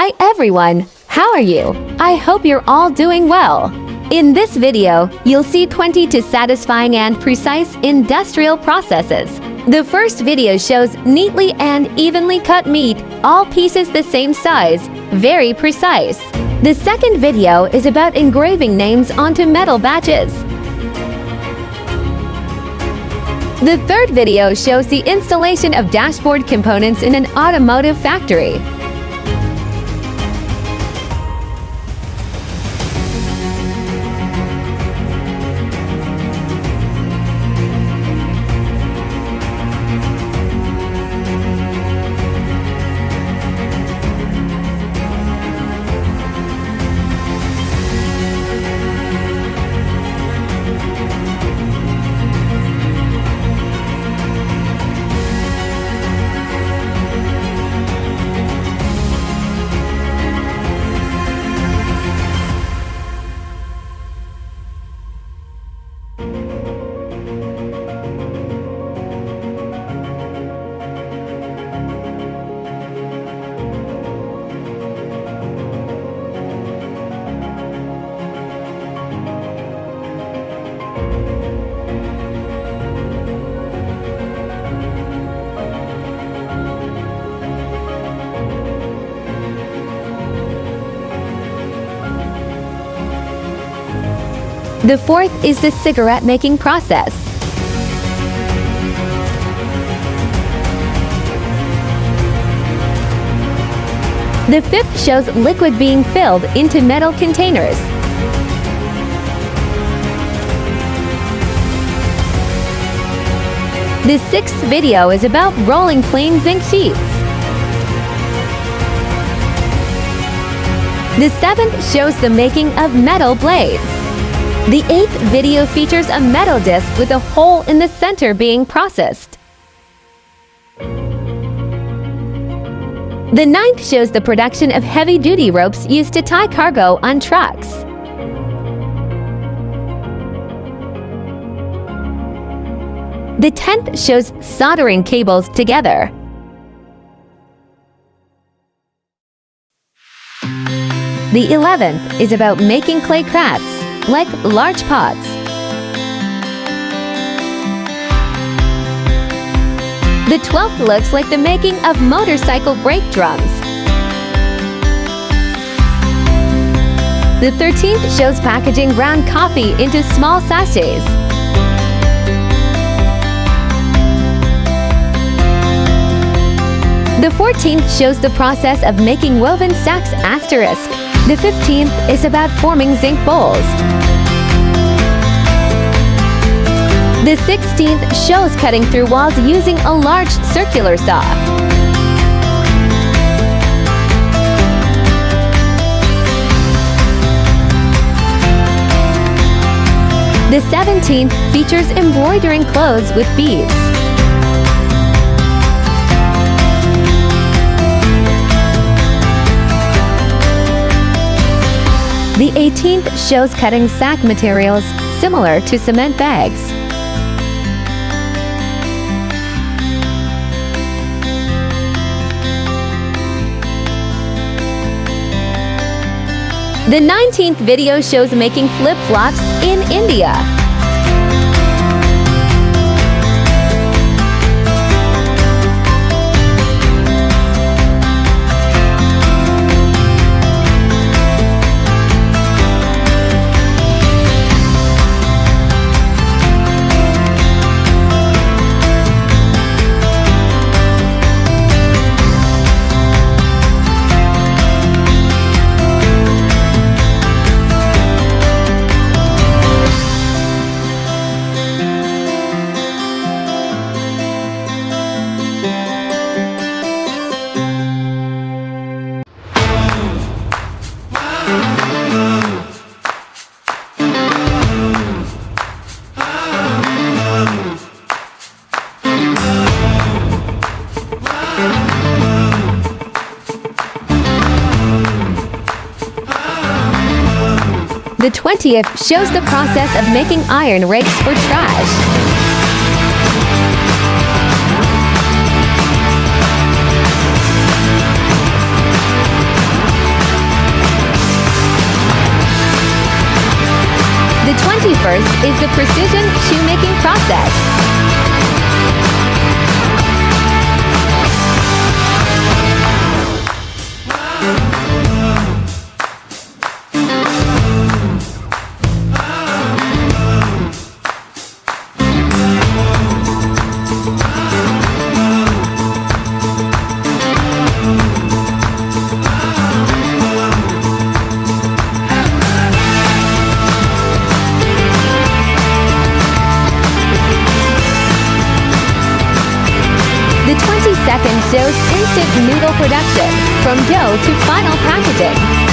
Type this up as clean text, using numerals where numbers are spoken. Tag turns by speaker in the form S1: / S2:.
S1: Hi everyone, how are you? I hope you're all doing well. In this video, you'll see 20 to satisfying and precise industrial processes. The first video shows neatly and evenly cut meat, all pieces the same size, very precise. The second video is about engraving names onto metal badges. The third video shows the installation of dashboard components in an automotive factory. The fourth is the cigarette making process. The fifth shows liquid being filled into metal containers. The sixth video is about rolling plain zinc sheets. The seventh shows the making of metal blades. The eighth video features a metal disc with a hole in the center being processed. The ninth shows the production of heavy-duty ropes used to tie cargo on trucks. The 10th shows soldering cables together. The 11th is about making clay crafts, like large pots. The 12th looks like the making of motorcycle brake drums. The 13th shows packaging ground coffee into small sachets. The 14th shows the process of making woven sacks asterisk. The 15th is about forming zinc bowls. The 16th shows cutting through walls using a large circular saw. The 17th features embroidering clothes with beads. The 18th shows cutting sack materials similar to cement bags. The 19th video shows making flip-flops in India. The 20th shows the process of making iron rakes for trash. first is the precision shoemaking process. The 20 seconds shows instant noodle production, from dough to final packaging.